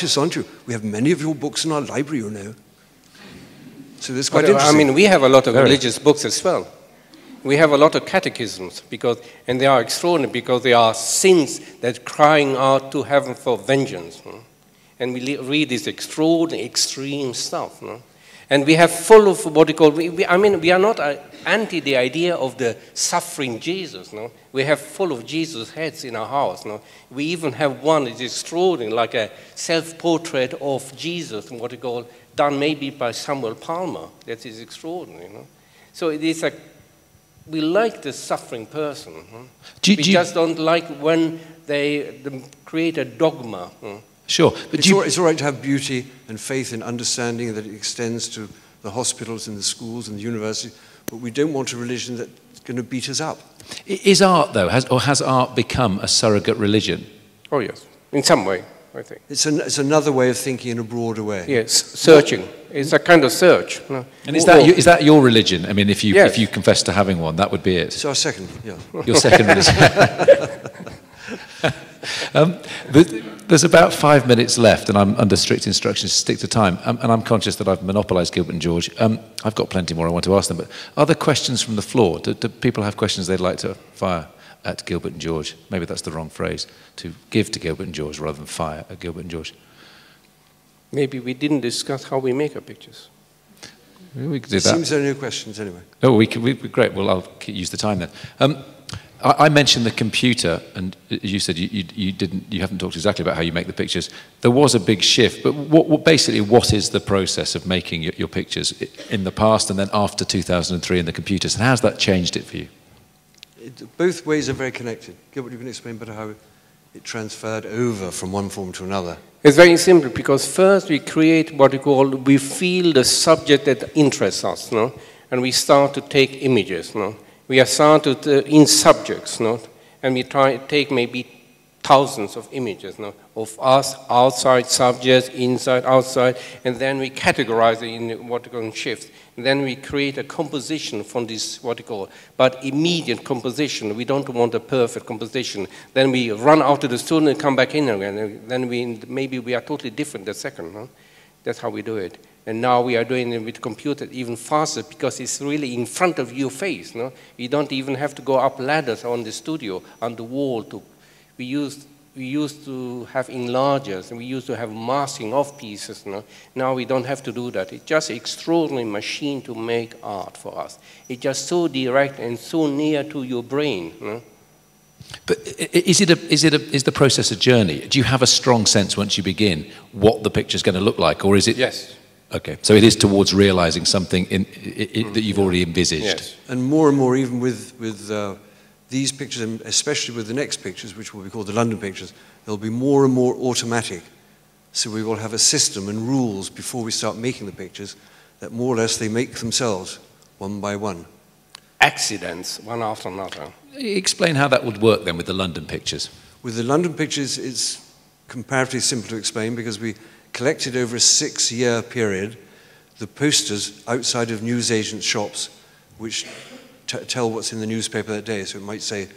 artists, aren't you? We have many of your books in our library, you know. So that's quite interesting. I mean, we have a lot of religious books as well. We have a lot of catechisms, and they are extraordinary because they are sins that are crying out to heaven for vengeance. And we read this extraordinary, extreme stuff. And we have full of what we call, I mean, we are not anti the idea of the suffering Jesus. We have full of Jesus heads in our house. We even have one that is extraordinary, like a self-portrait of Jesus, what we call, done maybe by Samuel Palmer. That is extraordinary. So it is we like the suffering person. We just don't like when they create a dogma. Sure, but it's all right to have beauty and faith and understanding that it extends to the hospitals and the schools and the universities, but we don't want a religion that's going to beat us up. Is art, though, has art become a surrogate religion? Oh, yes, in some way, I think. It's another way of thinking in a broader way. Yes, searching. It's a kind of search. And is that your religion? I mean, if you confess to having one, that would be it. It's our second, yeah. Your second religion. There's about 5 minutes left, and I'm under strict instructions to stick to time. And I'm conscious that I've monopolised Gilbert and George. I've got plenty more I want to ask them, but are there questions from the floor? Do people have questions they'd like to fire at Gilbert and George? Maybe that's the wrong phrase, to give to Gilbert and George rather than fire at Gilbert and George. Maybe we didn't discuss how we make our pictures. We could do that. It seems there are no questions anyway. Oh, great. Well, I'll use the time then. I mentioned the computer, and you said you haven't talked exactly about how you make the pictures. There was a big shift, but basically what is the process of making your pictures in the past and then after 2003 in the computers, and how's that changed it for you? Both ways are very connected. Gilbert, you can explain better how it transferred over from one form to another. It's very simple, because first we create what we feel the subject that interests us, and we start to take images. We are started in subjects, and we try to take maybe thousands of images of us, outside subjects, inside, outside, and then we categorize it in what we call shifts. And then we create a composition from this, but immediate composition. We don't want a perfect composition. Then we run out to the student and come back in again. And then maybe we are totally different the second. That's how we do it. And now we are doing it with computer even faster because it's really in front of your face. You don't even have to go up ladders on the studio, on the wall. We used to have enlargers, and we used to have masking of pieces. Now we don't have to do that. It's just an extraordinary machine to make art for us. It's just so direct and so near to your brain. But is the process a journey? Do you have a strong sense once you begin what the picture's going to look like, or is it? Yes. Okay, so it is towards realizing something that you've already envisaged. Yes. And more, even with these pictures, and especially with the next pictures, which will be called the London pictures, they'll be more and more automatic. So we will have a system and rules before we start making the pictures that more or less they make themselves, one by one. Accidents, one after another. Explain how that would work then with the London pictures. With the London pictures, it's comparatively simple to explain because we collected over a 6-year period the posters outside of newsagents' shops which tell what's in the newspaper that day. So it might say,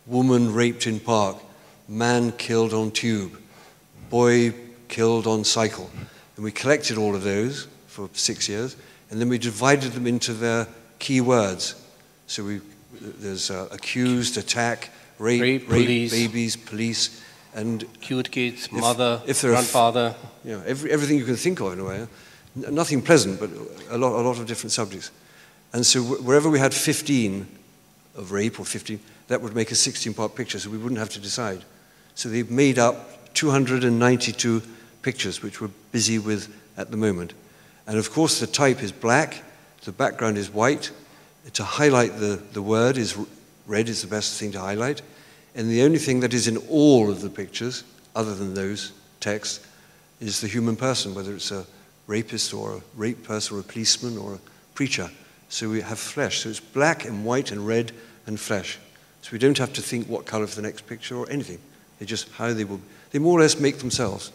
woman raped in park, man killed on tube, boy killed on cycle. And we collected all of those for 6 years, and then we divided them into their key words. So there's accused, attack, rape, police, babies, police, and cute kids, mother, grandfather. Everything you can think of in a way. Nothing pleasant, but a lot of different subjects. And so wherever we had 15 of rape or 15, that would make a 16-part picture, so we wouldn't have to decide. So they've made up 292 pictures, which we're busy with at the moment. And of course, the type is black, the background is white. To highlight the word is red is the best thing to highlight. And the only thing that is in all of the pictures, other than those texts, is the human person, whether it's a rapist or a rape person or a policeman or a preacher. So we have flesh. So it's black and white and red and flesh. So we don't have to think what color for the next picture or anything. They just how they will. They more or less make themselves.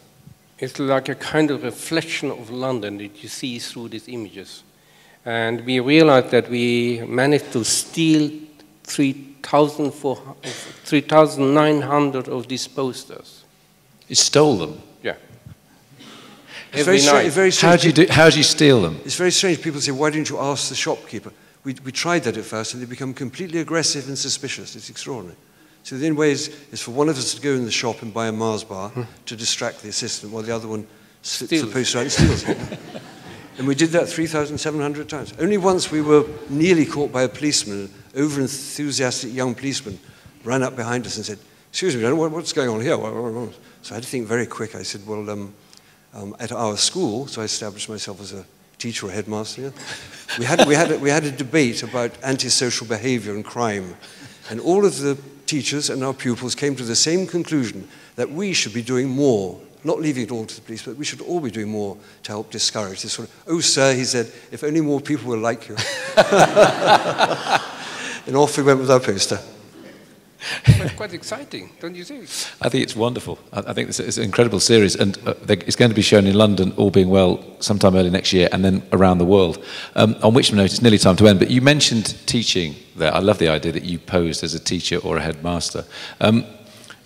It's like a kind of reflection of London that you see through these images. And we realized that we managed to steal 3,900 of these posters. You stole them? Yeah. every night. Very strange. How do you steal them? It's very strange. People say, why don't you ask the shopkeeper? We tried that at first, and they become completely aggressive and suspicious. It's extraordinary. So the only way is for one of us to go in the shop and buy a Mars bar to distract the assistant, while the other one slips the poster out and steals it. And we did that 3,700 times. Only once we were nearly caught by a policeman, an over-enthusiastic young policeman ran up behind us and said, excuse me, what's going on here? So I had to think very quick. I said, well, at our school, so I established myself as a teacher or headmaster, we had a debate about antisocial behavior and crime. And all of the teachers and our pupils came to the same conclusion that we should be doing more, not leaving it all to the police, but we should all be doing more to help discourage this sort of, oh, sir, he said, if only more people were like you. And off we went with our poster. Quite exciting, don't you think? I think it's wonderful. I think it's an incredible series, and it's going to be shown in London, all being well, sometime early next year, and then around the world. On which note, it's nearly time to end, but you mentioned teaching there. I love the idea that you posed as a teacher or a headmaster. I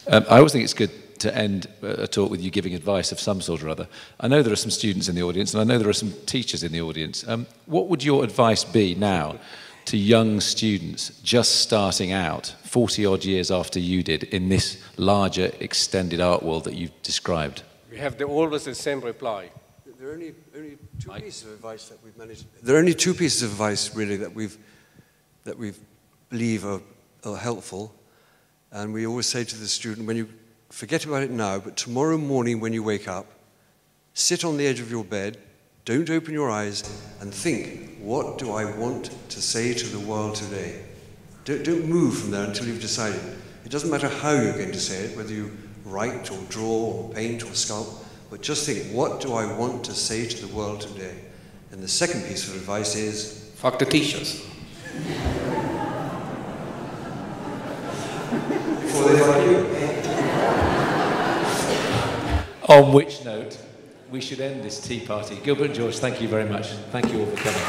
always think it's good to end a talk with you giving advice of some sort or other. I know there are some students in the audience, and I know there are some teachers in the audience. What would your advice be now to young students just starting out 40-odd years after you did in this larger, extended art world that you've described? We have always the same reply. There are only two pieces of advice that we've managed. There are only two pieces of advice, really, that we believe are helpful. And we always say to the student, when you forget about it now, but tomorrow morning when you wake up, sit on the edge of your bed, don't open your eyes, and think, what do I want to say to the world today? Don't move from there until you've decided. It doesn't matter how you're going to say it, whether you write or draw or paint or sculpt, but just think, what do I want to say to the world today? And the second piece of advice is... Fuck the teachers. Before they fuck you. On which note, we should end this tea party. Gilbert and George, thank you very much. Thank you all for coming.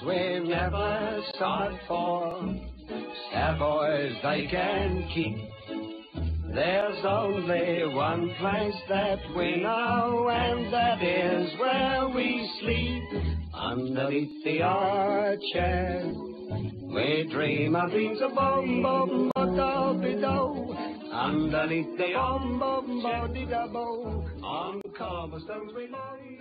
We never start for boys they can keep. There's only one place that we know, and that is where we sleep, underneath the arches. We dream our dreams of bum bum ba-da-be-do, underneath the bum bum ba-de-da-bo, on cobblestones we lie.